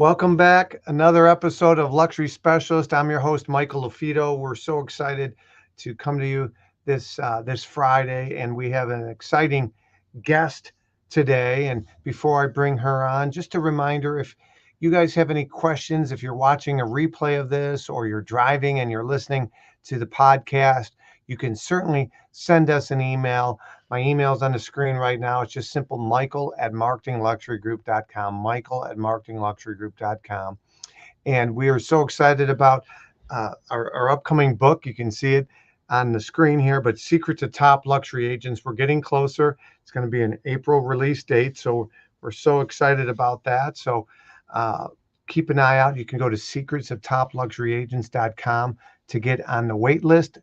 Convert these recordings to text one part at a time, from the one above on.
Welcome back. Another episode of Luxury Specialist. I'm your host, Michael LaFido. We're so excited to come to you this Friday, and we have an exciting guest today. And before I bring her on, just a reminder, if you guys have any questions, if you're watching a replay of this or you're driving and you're listening to the podcast, you can certainly send us an email. My email's on the screen right now. It's just simple michael@marketingluxurygroup.com, michael@marketingluxurygroup.com. And we are so excited about our upcoming book. You can see it on the screen here, but Secret to Top Luxury Agents. We're getting closer. It's going to be an April release date. So we're so excited about that. So keep an eye out. You can go to secretsoftopluxuryagents.com to get on the wait list.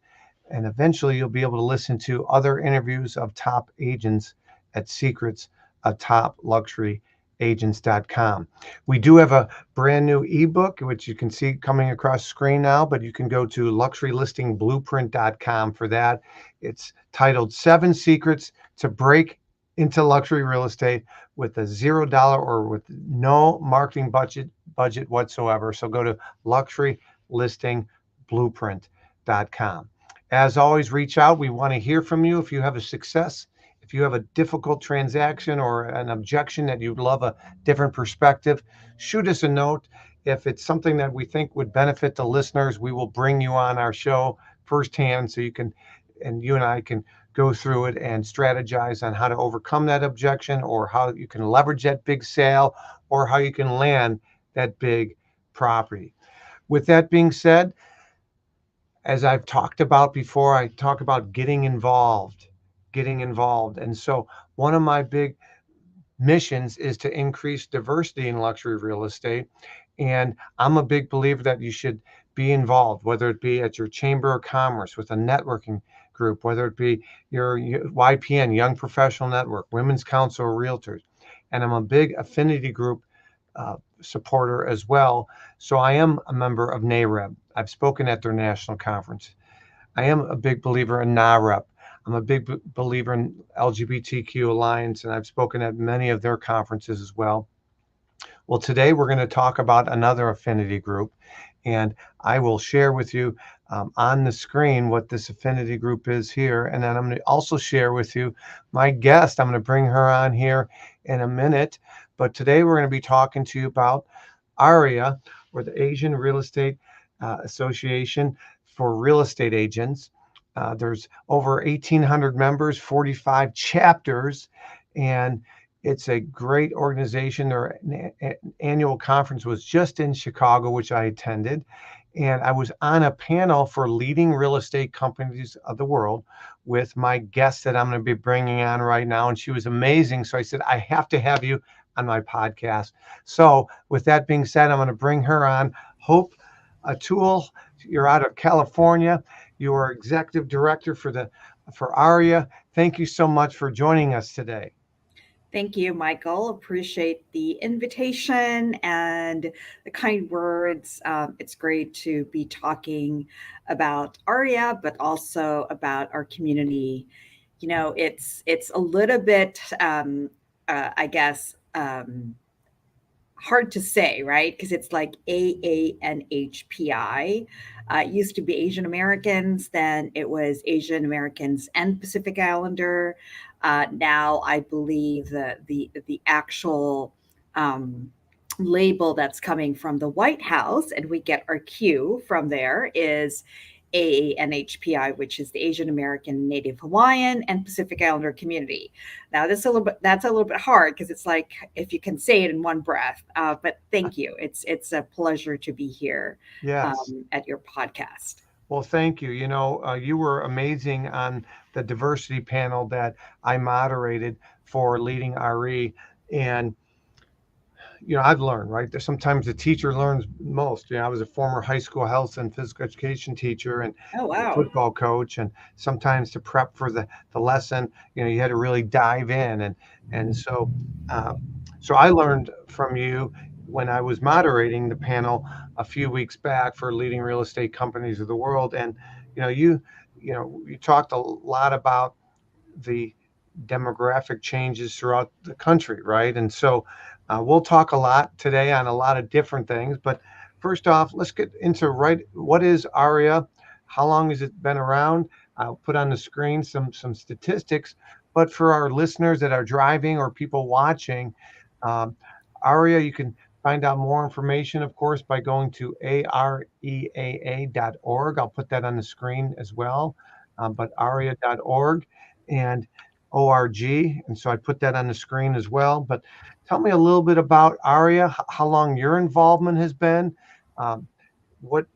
And eventually you'll be able to listen to other interviews of top agents at secretsoftopluxuryagents.com. We do have a brand new ebook, which you can see coming across the screen now, but you can go to luxurylistingblueprint.com for that. It's titled 7 Secrets to Break into Luxury Real Estate with a $0 or with no marketing budget whatsoever. So go to luxurylistingblueprint.com. As always, reach out. We want to hear from you. If you have a success, if you have a difficult transaction or an objection that you'd love a different perspective, shoot us a note. If it's something that we think would benefit the listeners, we will bring you on our show firsthand so you and I can go through it and strategize on how to overcome that objection, or how you can leverage that big sale, or how you can land that big property. With that being said, as I've talked about before, I talk about getting involved. And so one of my big missions is to increase diversity in luxury real estate. And I'm a big believer that you should be involved, whether it be at your Chamber of Commerce with a networking group, whether it be your YPN, Young Professional Network, Women's Council of Realtors. And I'm a big affinity group supporter as well. So I am a member of NAREB. I've spoken at their national conference. I am a big believer in NAREP. I'm a big believer in LGBTQ Alliance, and I've spoken at many of their conferences as well. Well, today we're going to talk about another affinity group, and I will share with you on the screen what this affinity group is here. And then I'm going to also share with you my guest. I'm going to bring her on here in a minute. But today we're going to be talking to you about AREAA, or the Asian Real Estate Association for Real Estate Agents. There's over 1,800 members, 45 chapters, and it's a great organization. Their annual conference was just in Chicago, which I attended. And I was on a panel for leading real estate companies of the world with my guest that I'm going to be bringing on right now. And she was amazing. So I said, I have to have you on my podcast. So with that being said, I'm going to bring her on. Hope Atuel, you're out of California. You are executive director for AREAA. Thank you so much for joining us today. Thank you, Michael. Appreciate the invitation and the kind words. It's great to be talking about AREAA, but also about our community. You know, it's a little bit, I guess, hard to say, right? Because it's like AANHPI. It used to be Asian Americans, then it was Asian Americans and Pacific Islander. Now I believe the actual label that's coming from the White House, and we get our Q from there, is AANHPI, which is the Asian American, Native Hawaiian, and Pacific Islander community. Now, that's a little bit hard because it's like if you can say it in one breath. But thank you. It's a pleasure to be here. Yes. At your podcast. Well, thank you. You know, you were amazing on the diversity panel that I moderated for leading RE. And you know, I've learned, right? There's sometimes the teacher learns most. You know, I was a former high school health and physical education teacher and Oh, wow. football coach. And sometimes to prep for the lesson, you know, you had to really dive in. And so I learned from you when I was moderating the panel a few weeks back for leading real estate companies of the world. And, you talked a lot about the demographic changes throughout the country, right? And so We'll talk a lot today on a lot of different things, but first off, let's get into what is AREAA? How long has it been around? I'll put on the screen some statistics, but for our listeners that are driving or people watching, um, AREAA, you can find out more information, of course, by going to areaa.org. I'll put that on the screen as well, but areaa.org and ORG. And so I put that on the screen as well. But tell me a little bit about AREAA, how long your involvement has been, um, what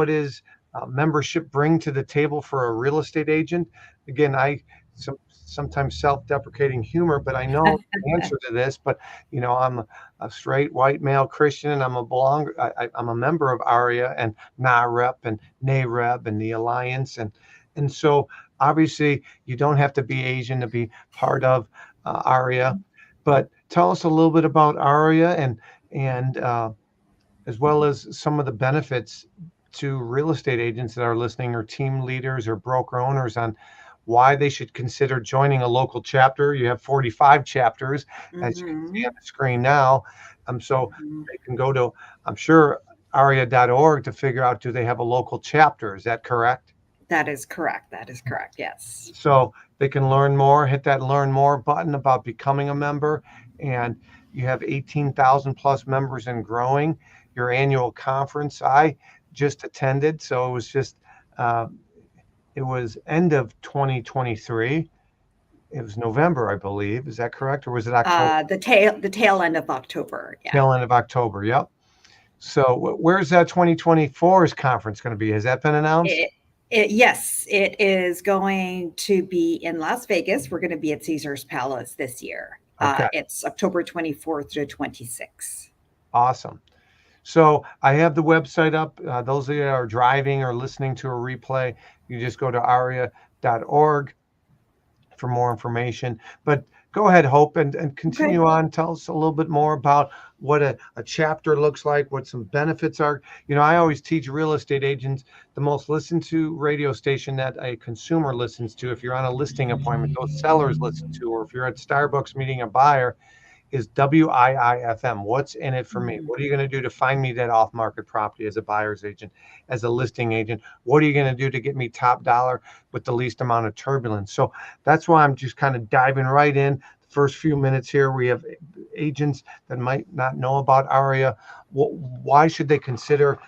is membership bring to the table for a real estate agent. Again, sometimes self-deprecating humor, but I know the answer to this. But I'm a straight white male Christian, and I'm a member of AREAA and NAREP and NAREB and the Alliance, and so obviously you don't have to be Asian to be part of AREAA. But tell us a little bit about AREAA and as well as some of the benefits to real estate agents that are listening, or team leaders or broker owners, on why they should consider joining a local chapter. You have 45 chapters, as you can see Hmm. on the screen now. So Hmm. they can go to, I'm sure, aria.org to figure out, do they have a local chapter? Is that correct? That is correct. That is correct. Yes. So they can learn more, hit that learn more button about becoming a member. And you have 18,000 plus members and growing. Your annual conference, I just attended. So uh, it was end of 2023. It was November, I believe. Is that correct? Or was it October? The tail end of October. Yeah. Tail end of October. Yep. So where's that 2024's conference going to be? Has that been announced? It, yes, it is going to be in Las Vegas. We're going to be at Caesar's Palace this year. Okay. It's October 24th to 26th. Awesome. So I have the website up. Those of you that are driving or listening to a replay, you just go to aria.org for more information. But go ahead, Hope, and Okay. continue on. Tell us a little bit more about what a chapter looks like, what some benefits are. I always teach real estate agents the most listened to radio station that a consumer listens to. If you're on a listing appointment, those sellers listen to, or if you're at Starbucks meeting a buyer, is WIIFM. What's in it for me? Mhm. What are you going to do to find me that off market property as a buyer's agent, as a listing agent? What are you going to do to get me top dollar with the least amount of turbulence? So that's why I'm just kind of diving right in. The first few minutes here, we have agents that might not know about AREAA. Why should they consider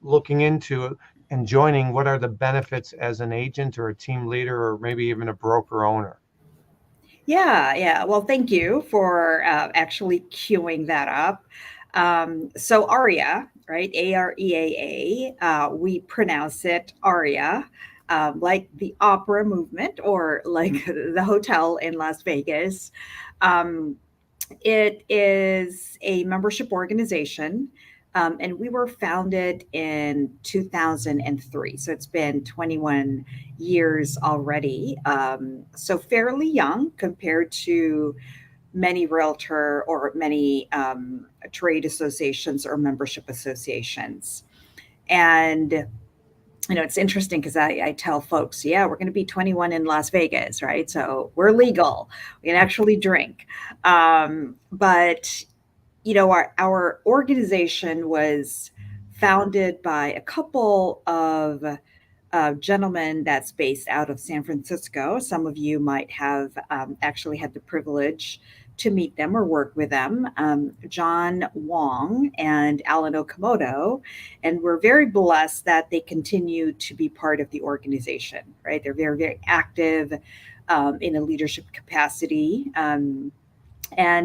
looking into and joining? What are the benefits as an agent or a team leader or maybe even a broker owner? Yeah, yeah. Well, thank you for actually queuing that up. So ARIA, right? AREAA. We pronounce it ARIA, like the opera movement or like the hotel in Las Vegas. Um, it is a membership organization, and we were founded in 2003. So it's been 21 years already. So fairly young compared to many realtor or many trade associations or membership associations. And it's interesting because I tell folks, yeah, we're going to be 21 in Las Vegas, right? So we're legal. We can actually drink. But our organization was founded by a couple of gentlemen that's based out of San Francisco. Some of you might have actually had the privilege to meet them or work with them, John Wong and Alan Okamoto. And we're very blessed that they continue to be part of the organization, right? They're very, very active in a leadership capacity. And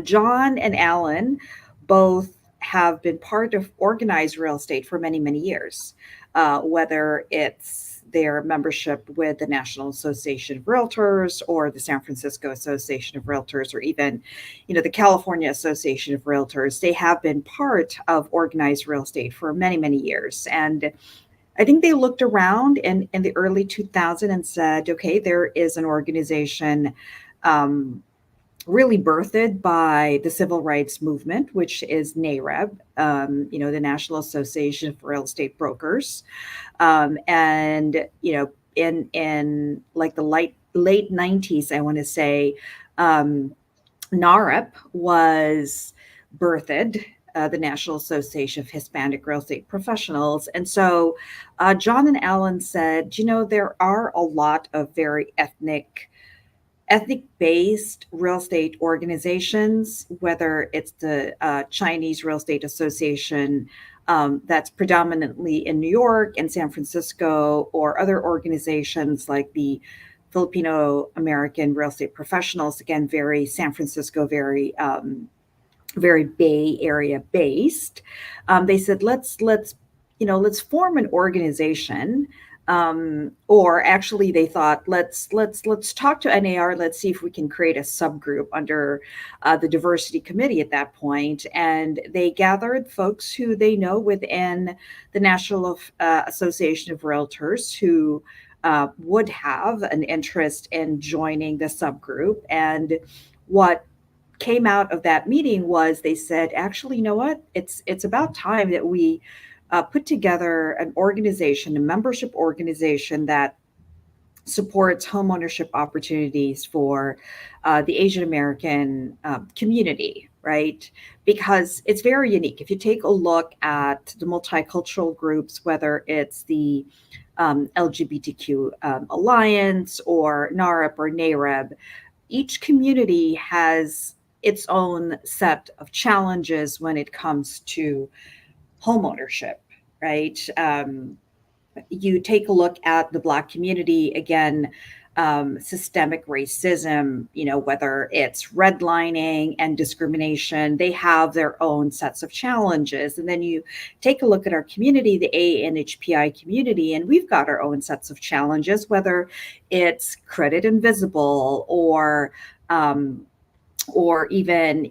John and Alan both have been part of organized real estate for many, many years, whether it's their membership with the National Association of Realtors or the San Francisco Association of Realtors, or even, the California Association of Realtors. They have been part of organized real estate for many, many years. And I think they looked around in the early 2000s and said, okay, there is an organization um, really birthed by the civil rights movement, which is NAREB, the National Association of Real Estate Brokers. And, in like the late 90s, I want to say, NAREP was birthed the National Association of Hispanic Real Estate Professionals. And so John and Alan said, there are a lot of very ethnic based real estate organizations, whether it's the Chinese Real Estate Association that's predominantly in New York and San Francisco, or other organizations like the Filipino American Real Estate Professionals, again, very San Francisco, very Bay Area based. They said let's form an organization. Or actually, they thought let's talk to NAR. Let's see if we can create a subgroup under the diversity committee at that point. And they gathered folks who they know within the National Association of Realtors who would have an interest in joining the subgroup. And what came out of that meeting was they said, actually, you know what? It's about time that we put together an organization, a membership organization that supports homeownership opportunities for the Asian American community, right? Because it's very unique. If you take a look at the multicultural groups, whether it's the LGBTQ Alliance or NAREP or NAREB, each community has its own set of challenges when it comes to homeownership, right? You take a look at the Black community, again, systemic racism, whether it's redlining and discrimination, they have their own sets of challenges. And then you take a look at our community, the ANHPI community, and we've got our own sets of challenges, whether it's credit invisible um, or even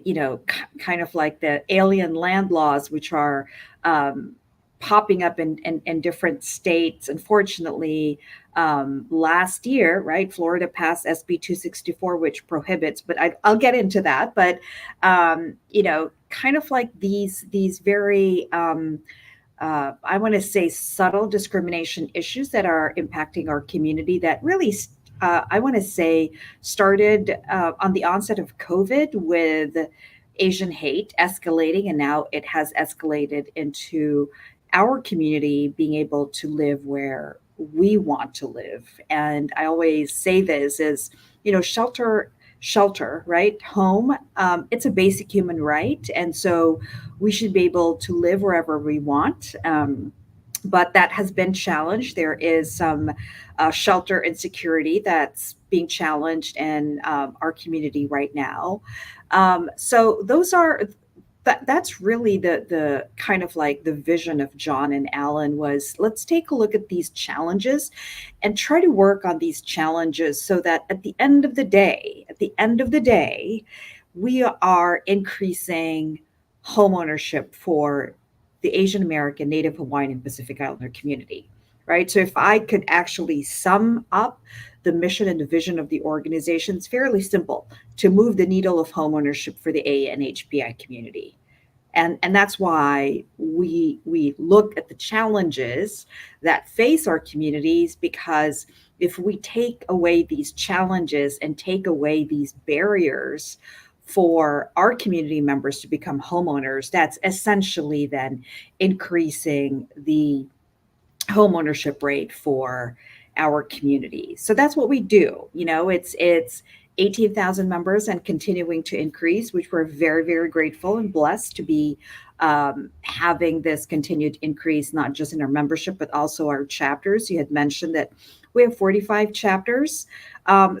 kind of like the alien land laws, which are um, popping up in different states. Unfortunately, last year, right, Florida passed SB 264, which prohibits, but I'll get into that. But kind of like these very I want to say subtle discrimination issues that are impacting our community that really, I want to say, started on the onset of COVID with Asian hate escalating, and now it has escalated into our community being able to live where we want to live. And I always say this is, shelter, right? Home, it's a basic human right. And so we should be able to live wherever we want. But that has been challenged. There is some shelter insecurity that's being challenged in our community right now. So that's really the kind of like the vision of John and Alan was, let's take a look at these challenges and try to work on these challenges so that at the end of the day, we are increasing homeownership for the Asian American, Native Hawaiian, and Pacific Islander community, right? So if I could actually sum up the mission and the vision of the organization, it's fairly simple: to move the needle of homeownership for the ANHPI community. And that's why we look at the challenges that face our communities, because if we take away these challenges and take away these barriers for our community members to become homeowners, that's essentially then increasing the homeownership rate for our community. So that's what we do. It's 18,000 members and continuing to increase, which we're very, very grateful and blessed to be having this continued increase, not just in our membership, but also our chapters. You had mentioned that we have 45 chapters.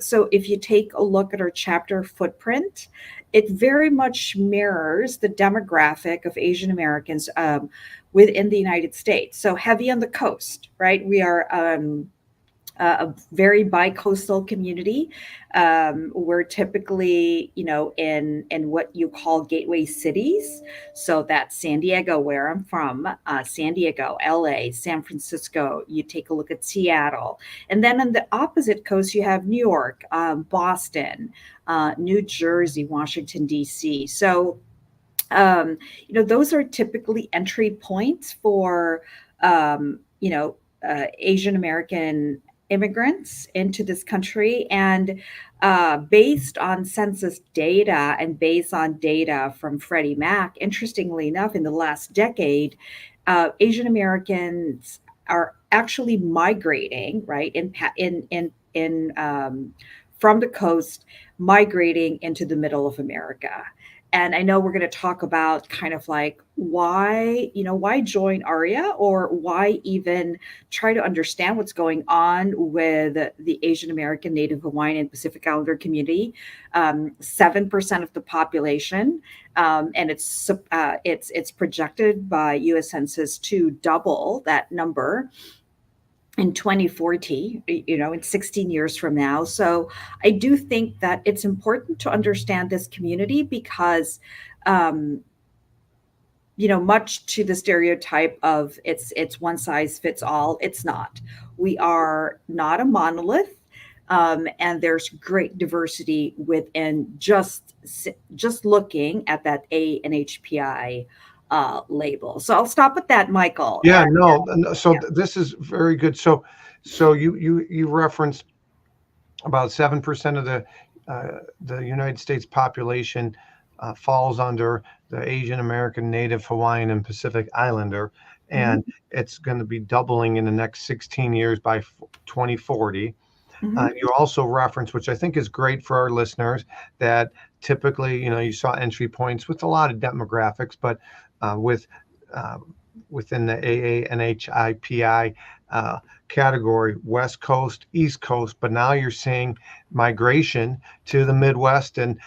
So if you take a look at our chapter footprint, it very much mirrors the demographic of Asian Americans within the United States. So heavy on the coast, right? We are a very bi-coastal community. We're typically, in what you call gateway cities. So that's San Diego, where I'm from, San Diego, LA, San Francisco. You take a look at Seattle. And then on the opposite coast, you have New York, Boston, New Jersey, Washington, D.C. So those are typically entry points for, Asian American immigrants into this country. And based on census data and based on data from Freddie Mac, interestingly enough, in the last decade, Asian Americans are actually migrating, right, in from the coast, migrating into the middle of America. And I know we're going to talk about kind of like why join AREAA, or why even try to understand what's going on with the Asian American, Native Hawaiian, and Pacific Islander community. 7% of the population, and it's projected by U.S. Census to double that number in 2040, in 16 years from now. So I do think that it's important to understand this community because um, much to the stereotype of it's one size fits all, it's not. We are not a monolith, and there's great diversity within just looking at that ANHPI label. So I'll stop with that, Michael. Yeah, And no, so yeah. this is very good. So you referenced about 7% of the United States population falls under the Asian American, Native Hawaiian, and Pacific Islander, Mhm, and it's going to be doubling in the next 16 years by 2040. mhm, You also reference, which I think is great for our listeners, that typically, you saw entry points with a lot of demographics, but with uh, within the AANHIPI uh, category, West Coast, East Coast, but now you're seeing migration to the Midwest and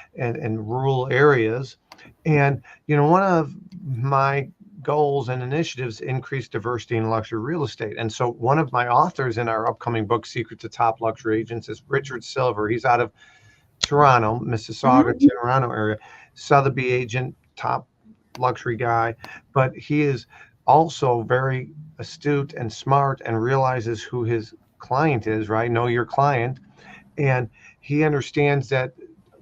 rural areas. And, one of my goals and initiatives increase diversity in luxury real estate. And so one of my authors in our upcoming book, Secret to Top Luxury Agents, is Richard Silver. He's out of Toronto, Mississauga, mhm, Toronto area, Sotheby agent, top luxury guy. But he is also very astute and smart and realizes who his client is, right? Know your client. And he understands that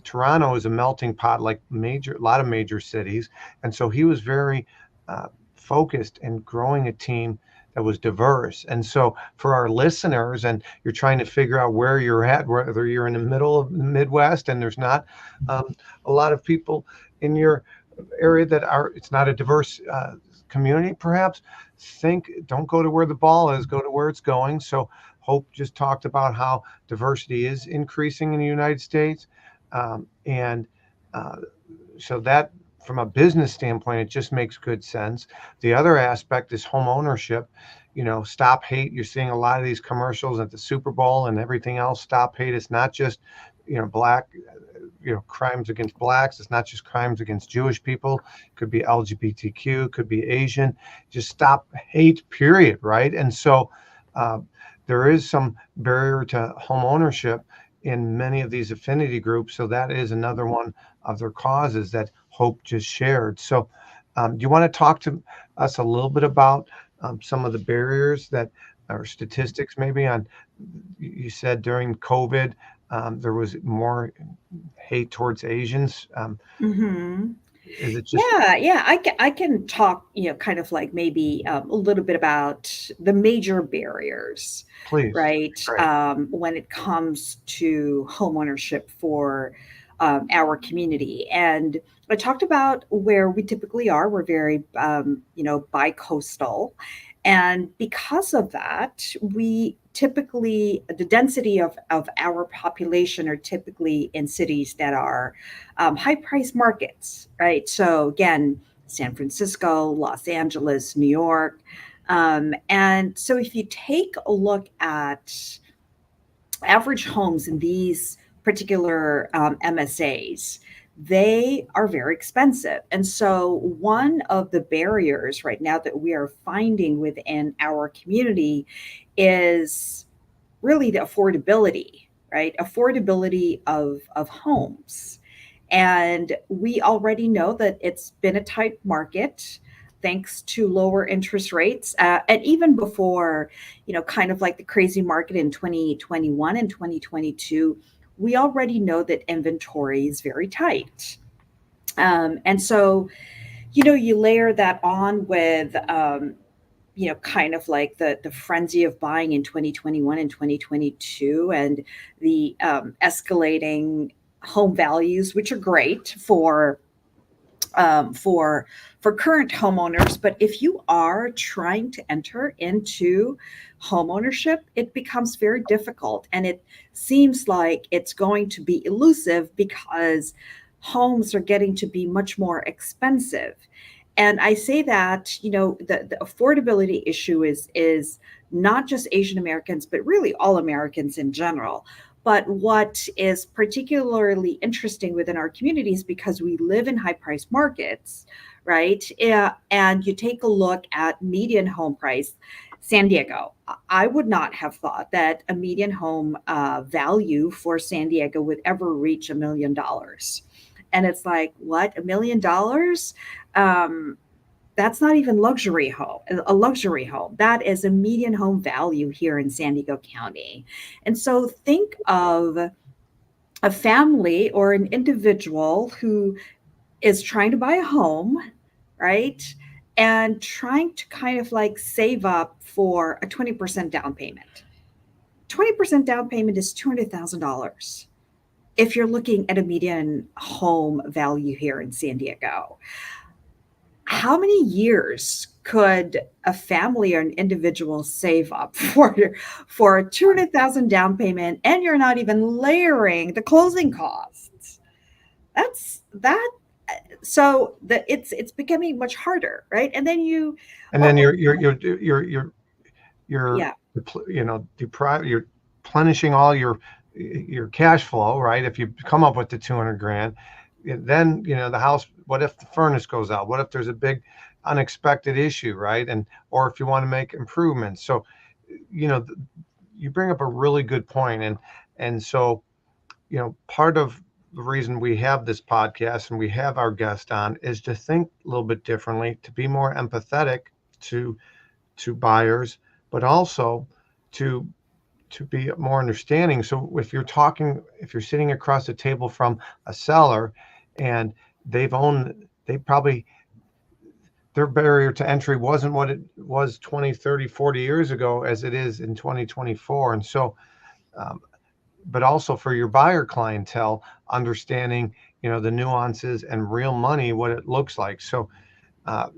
Toronto is a melting pot, like a lot of major cities, and so he was very uh, focused in growing a team that was diverse. And so, for our listeners, and you're trying to figure out where you're at, whether you're in the middle of the Midwest and there's not a lot of people in your area that are, it's not a diverse community, perhaps. Don't go to where the ball is, go to where it's going. So, Hope just talked about how diversity is increasing in the United States. And uh, so that, from a business standpoint, it just makes good sense. The other aspect is home ownership. Stop hate. You're seeing a lot of these commercials at the Super Bowl and everything else. Stop hate. It's not just, black, crimes against blacks. It's not just crimes against Jewish people. It could be LGBTQ, could be Asian. Just stop hate, period. Right. And so uh, there is some barrier to home ownership in many of these affinity groups. So that is another one of their causes that Hope just shared. So, do you want to talk to us a little bit about some of the barriers that, or statistics maybe on, you said during COVID, there was more hate towards Asians. mhm. Is it just, Yeah, I can talk, kind of like maybe a little bit about the major barriers, please? right? Great. When it comes to homeownership for our community, and I talked about where we typically are. We're very, bi-coastal, and because of that, we typically the density of our population are typically in cities that are high price markets, right? So again, San Francisco, Los Angeles, New York. And so if you take a look at average homes in these particular MSAs, they are very expensive. And so, one of the barriers right now that we are finding within our community is really the affordability, right? Affordability of homes. And we already know that it's been a tight market thanks to lower interest rates. And even before, kind of like the crazy market in 2021 and 2022, we already know that inventory is very tight. And so, you layer that on with kind of like the frenzy of buying in 2021 and 2022, and the escalating home values, which are great um, for for current homeowners. But if you are trying to enter into homeownership, it becomes very difficult, and it seems like it's going to be elusive because homes are getting to be much more expensive. And I say that, the affordability issue is not just Asian Americans, but really all Americans in general. But what is particularly interesting within our communities, because we live in high price markets, right? And you take a look at median home price, San Diego. I would not have thought that a median home value for San Diego would ever reach $1 million. And it's like, what, $1 million? Um, that's not even a luxury home. That is a median home value here in San Diego County. And so think of a family or an individual who is trying to buy a home, right? And trying to kind of like save up for a 20% down payment. 20% down payment is $200,000 if you're looking at a median home value here in San Diego. How many years could a family or an individual save up for a 200,000 down payment, and you're not even layering the closing costs? That's that. So it's becoming much harder, right? And then And then oh, you're yeah. you're plenishing all your cash flow, right? If you come up with the 200 grand, then the house, what if the furnace goes out? What if there's a big unexpected issue, right? And or if you want to make improvements. So you know you bring up a really good point. And so part of the reason we have this podcast and we have our guest on is to think a little bit differently, to be more empathetic to buyers, but also to be more understanding. So if you're sitting across the table from a seller, and they probably, their barrier to entry wasn't what it was 20, 30, 40 years ago as it is in 2024. And so, um, but also for your buyer clientele, understanding, the nuances and real money, what it looks like. So, uh,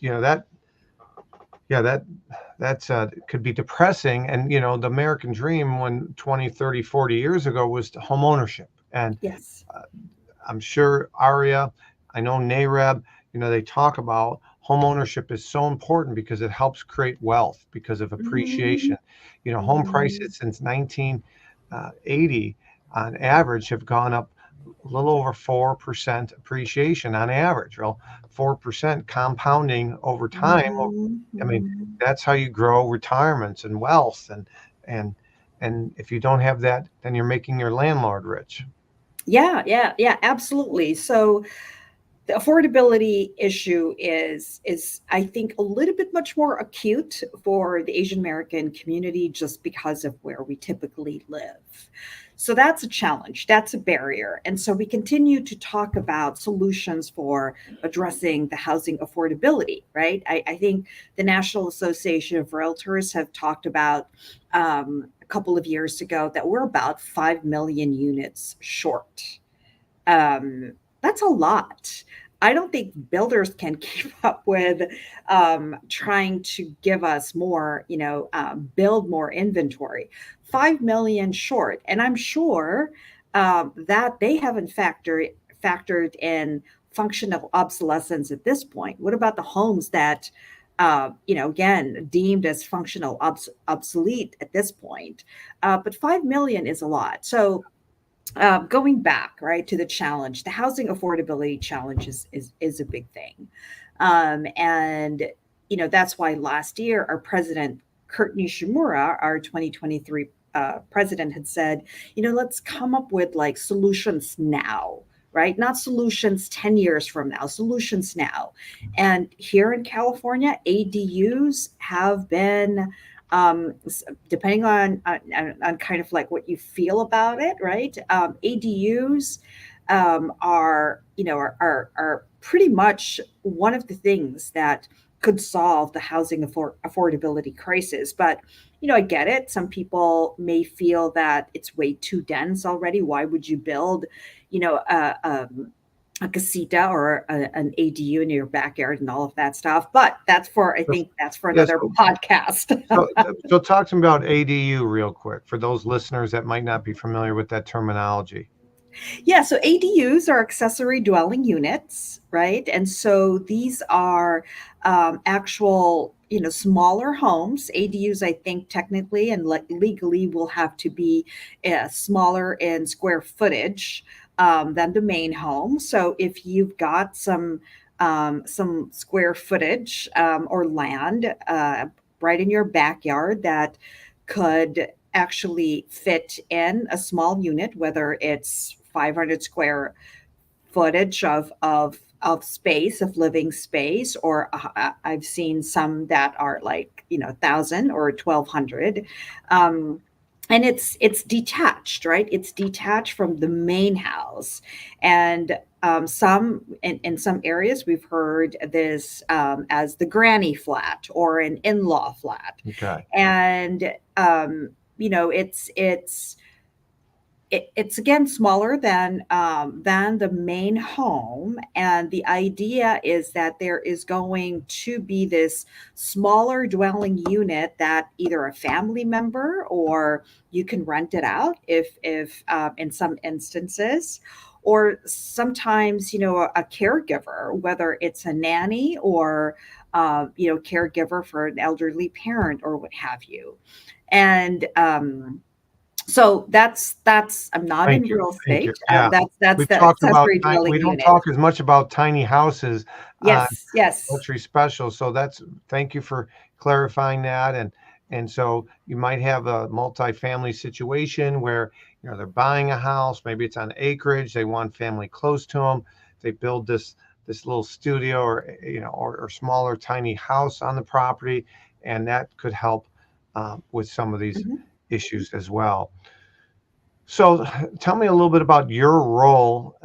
that, yeah, that's could be depressing. And the American dream when 20, 30, 40 years ago was home ownership. And Yes. uh, I'm sure AREAA, I know NAREB, they talk about home ownership is so important because it helps create wealth because of Mhm. appreciation. Home Mhm. prices since 1980 on average have gone up a little over 4% appreciation on average. Well, 4% compounding over time. Mhm. I mean, Mhm. that's how you grow retirements and wealth. And and if you don't have that, then you're making your landlord rich. Yeah, yeah, yeah, absolutely. So the affordability issue is I think a little bit much more acute for the Asian American community, just because of where we typically live. So that's a challenge, that's a barrier. And so we continue to talk about solutions for addressing the housing affordability, right? I think the National Association of Realtors have talked about a couple of years ago that we're about 5 million units short. um, that's a lot. I don't think builders can keep up with trying to give us more, build more inventory. 5 million short, and I'm sure that they haven't factored in functional obsolescence at this point. What about the homes that, again, deemed as functional obsolete at this point? But 5 million is a lot. So going back right to the challenge, the housing affordability challenge is a big thing. And that's why last year our president Kurt Nishimura, our 2023 president, had said, let's come up with like solutions now, right? Not solutions 10 years from now, solutions now. And here in California, ADUs have been depending on kind of like what you feel about it, right? ADUs are pretty much one of the things that could solve the housing affordability crisis. But I get it. Some people may feel that it's way too dense already. Why would you build, you know, a casita or an ADU in your backyard and all of that stuff? But I Yes. think that's for Yes. another podcast. So talk to me about ADU real quick for those listeners that might not be familiar with that terminology. Yeah, so ADUs are accessory dwelling units, right? And so these are actual, smaller homes. ADUs, I think, technically and legally will have to be smaller in square footage than the main home. So if you've got some square footage or land right in your backyard that could actually fit in a small unit, whether it's 500 square footage of space, of living space, or I've seen some that are like 1,000 or 1,200. Um, and it's detached, right? It's detached from the main house, and some in some areas we've heard this as the granny flat or an in-law flat, Okay. and it's it's again smaller than the main home, and the idea is that there is going to be this smaller dwelling unit that either a family member or you can rent it out if in some instances, or sometimes a caregiver, whether it's a nanny or caregiver for an elderly parent or what have you. And so that's I'm not in Thank you. real Thank you. estate. Yeah. That's We've the talked about accessory dwelling we don't unit. talk as much about tiny houses on Yes, yes. Poultry Special, so that's thank you for clarifying that, and so you might have a multifamily situation where, they're buying a house, maybe it's on acreage, they want family close to them, they build this little studio or, or smaller tiny house on the property, and that could help with some of these Mhm. issues as well. So tell me a little bit about your role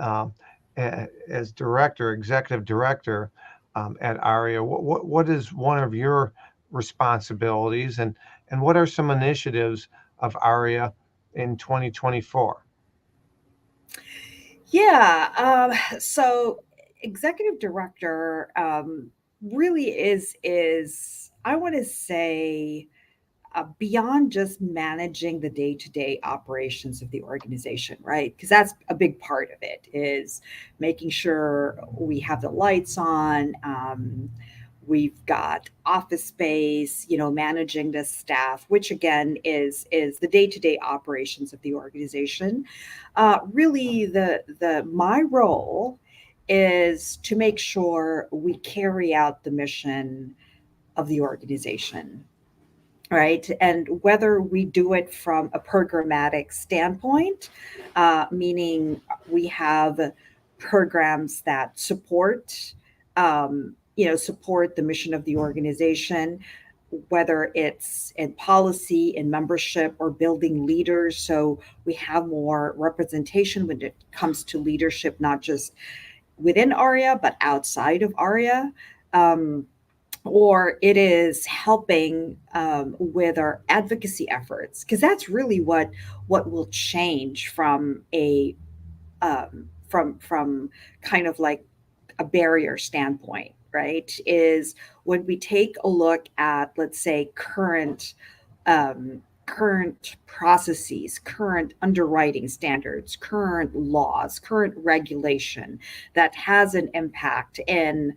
as director, executive director at AREAA. What is one of your responsibilities, and what are some initiatives of AREAA in 2024? Yeah. So executive director really is I want to say beyond just managing the day-to-day operations of the organization, right? Because that's a big part of it, is making sure we have the lights on, we've got office space, managing the staff, which again is the day-to-day operations of the organization. Really, the my role is to make sure we carry out the mission of the organization, right? And whether we do it from a programmatic standpoint, meaning we have programs that support the mission of the organization, whether it's in policy, in membership, or building leaders. So we have more representation when it comes to leadership, not just within AREAA, but outside of AREAA. Um, or it is helping with our advocacy efforts, because that's really what will change from a from kind of like a barrier standpoint, right? Is when we take a look at, let's say, current processes, current underwriting standards, current laws, current regulation that has an impact in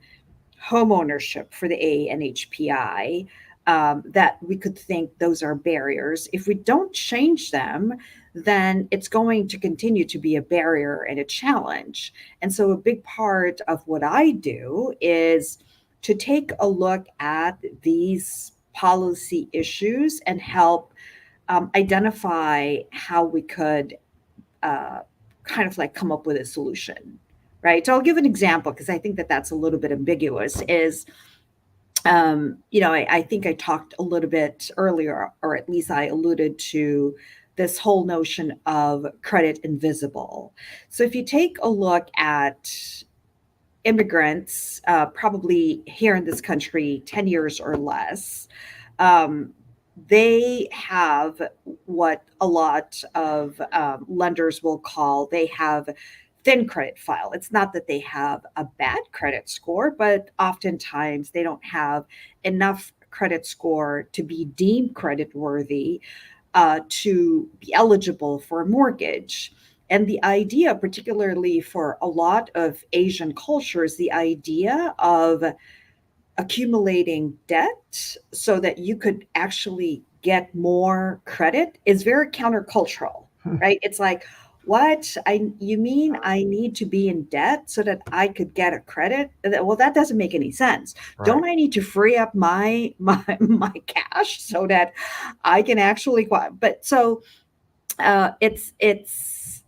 home ownership for the ANHPI, that we could think those are barriers. If we don't change them, then it's going to continue to be a barrier and a challenge. And so, a big part of what I do is to take a look at these policy issues and help identify how we could uh, kind of like come up with a solution, right? So I'll give an example because I think that that's a little bit ambiguous. Is I think I talked a little bit earlier, or at least I alluded to this whole notion of credit invisible. So if you take a look at immigrants, probably here in this country 10 years or less, um, they have what a lot of lenders will call, they have thin credit file. It's not that they have a bad credit score, but oftentimes they don't have enough credit score to be deemed credit worthy, to be eligible for a mortgage. And the idea, particularly for a lot of Asian cultures, the idea of accumulating debt so that you could actually get more credit is very countercultural, right? It's like, what I you mean I need to be in debt so that I could get a credit? Well, that doesn't make any sense. Right. Don't I need to free up my cash so that I can actually? But so it's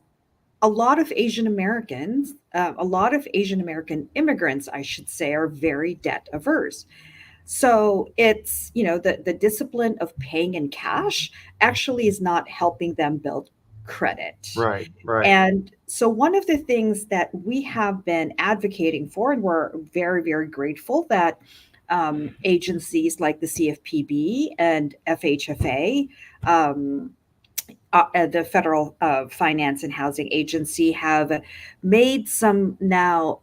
a lot of Asian American immigrants, I should say, are very debt averse. So it's, the discipline of paying in cash actually is not helping them build credit. Right. Right. And so one of the things that we have been advocating for, and we're very, very grateful that agencies like the CFPB and FHFA, the Federal Finance and Housing Agency, have made some now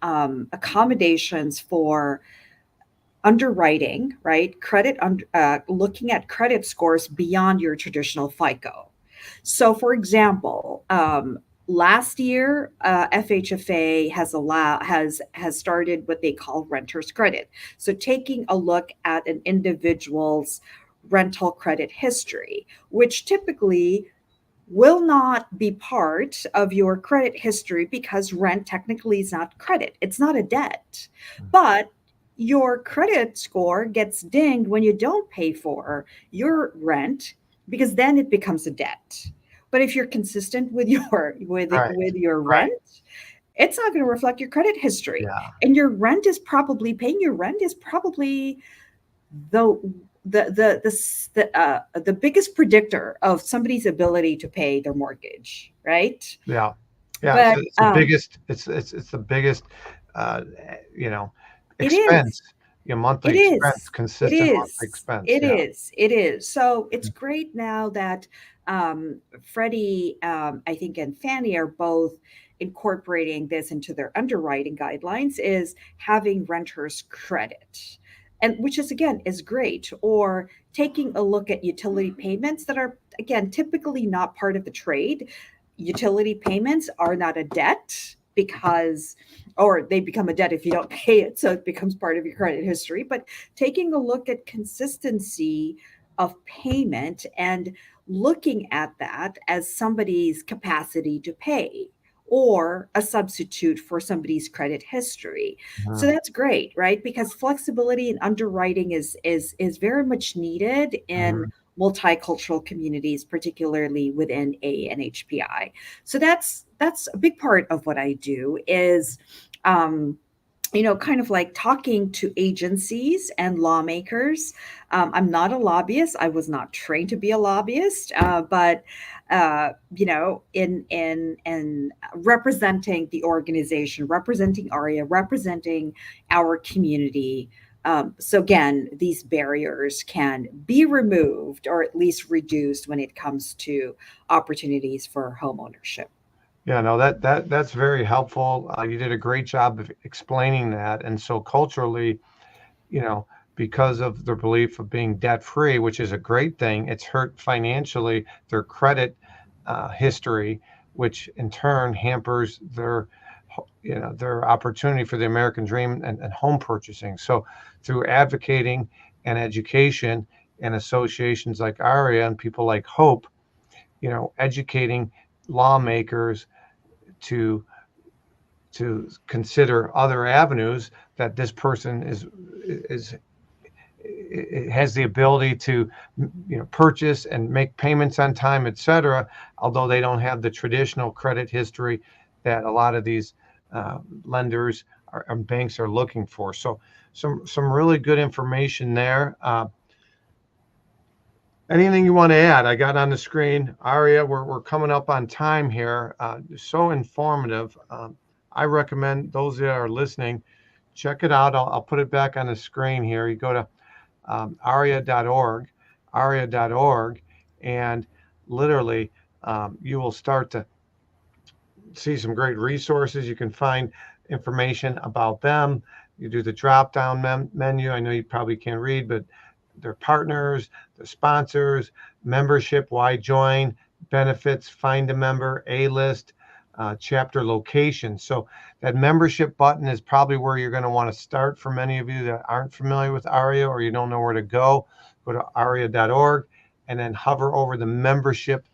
accommodations for underwriting, right? Looking at credit scores beyond your traditional FICO. So, for example, last year, FHFA has started what they call renters credit. So, taking a look at an individual's rental credit history, which typically will not be part of your credit history because rent technically is not credit. It's not a debt. But your credit score gets dinged when you don't pay for your rent, because then it becomes a debt. But if you're consistent with your Right. with your Right. rent, it's not going to reflect your credit history. Yeah. And paying your rent is probably the the biggest predictor of somebody's ability to pay their mortgage, right? Yeah. Yeah. But It's the biggest. It's the biggest. Uh, you know, it is. expense. Your monthly It expense, is. It consistent monthly is. expense. It Yeah. is. It is. So it's great now that Freddie, I think, and Fannie are both incorporating this into their underwriting guidelines, is having renters credit. And which is, again, is great. Or taking a look at utility payments that are, again, typically not part of the trade. Utility payments are not a debt, because, or they become a debt if you don't pay it, so it becomes part of your credit history. But taking a look at consistency of payment and looking at that as somebody's capacity to pay or a substitute for somebody's credit history. So Mhm. that's great, right? Because flexibility in underwriting is very much needed in Mhm. multicultural communities, particularly within ANHPI. So that's a big part of what I do, is kind of like talking to agencies and lawmakers. I'm not a lobbyist. I was not trained to be a lobbyist, but in representing the organization, representing AREAA, representing our community. So again, these barriers can be removed or at least reduced when it comes to opportunities for home ownership. Yeah, no, that's very helpful. You did a great job of explaining that. And so culturally, you know, because of their belief of being debt free, which is a great thing, it's hurt financially their credit history, which in turn hampers their opportunity for the American dream and home purchasing. So through advocating and education and associations like AREAA and people like Hope, educating lawmakers to consider other avenues that this person is has the ability to purchase and make payments on time, etc., although they don't have the traditional credit history that a lot of these lenders and banks are looking for. So some really good information there. Anything you want to add? I got on the screen. Aria, we're coming up on time here. So informative. I recommend those that are listening check it out. I'll put it back on the screen here. You go to AREAA.org, AREAA.org, and literally you will start to see some great resources. You can find information about them. You do the drop down menu. I know you probably can't read, but their partners, their sponsors, membership, why join, benefits, find a member, A list, chapter location. So that membership button is probably where you're going to want to start for many of you that aren't familiar with AREAA or you don't know where to go. Go to areaa.org and then hover over the membership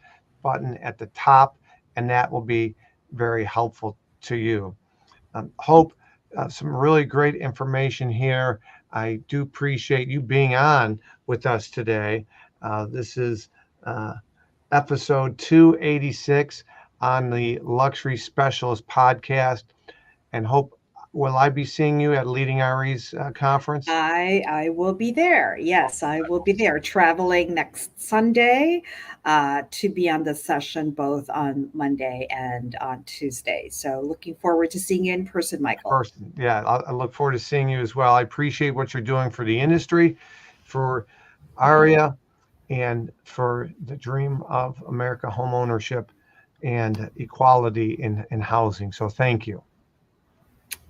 button at the top, and that will be very helpful to you. Hope, some really great information here. I do appreciate you being on with us today. This is episode 286 on the Luxury Specialist podcast. And Hope, will I be seeing you at Leading RE's conference? I will be there. Yes, I will be there. Traveling next Sunday to be on the session both on Monday and on Tuesday. So looking forward to seeing you in person, Michael. Person. Yeah, I look forward to seeing you as well. I appreciate what you're doing for the industry, for AREAA, and for the dream of America home ownership and equality in housing. So thank you.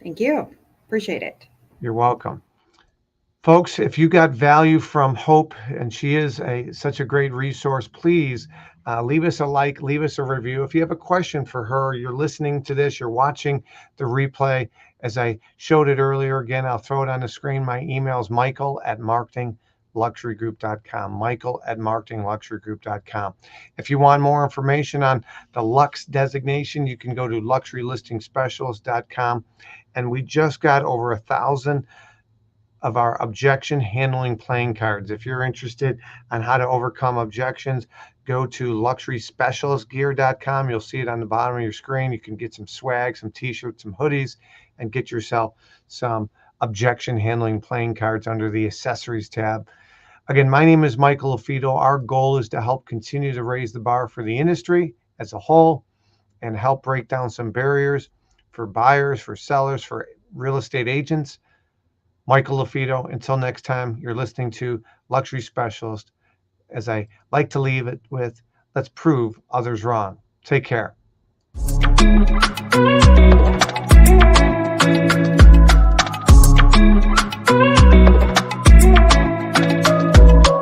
Thank you. Appreciate it. You're welcome. Folks, if you got value from Hope, and she is such a great resource, please leave us a like, leave us a review. If you have a question for her, you're listening to this, you're watching the replay. As I showed it earlier, again, I'll throw it on the screen. My email is michael@marketingluxurygroup.com, michael@marketingluxurygroup.com. If you want more information on the Lux designation, you can go to luxurylistingspecialist.com. And we just got over 1,000 of our objection handling playing cards. If you're interested on how to overcome objections, go to luxuryspecialistgear.com. You'll see it on the bottom of your screen. You can get some swag, some t-shirts, some hoodies, and get yourself some objection handling playing cards under the accessories tab. Again, my name is Michael LaFido. Our goal is to help continue to raise the bar for the industry as a whole and help break down some barriers for buyers, for sellers, for real estate agents. Michael LaFido, until next time, you're listening to Luxury Specialist. As I like to leave it with, let's prove others wrong. Take care.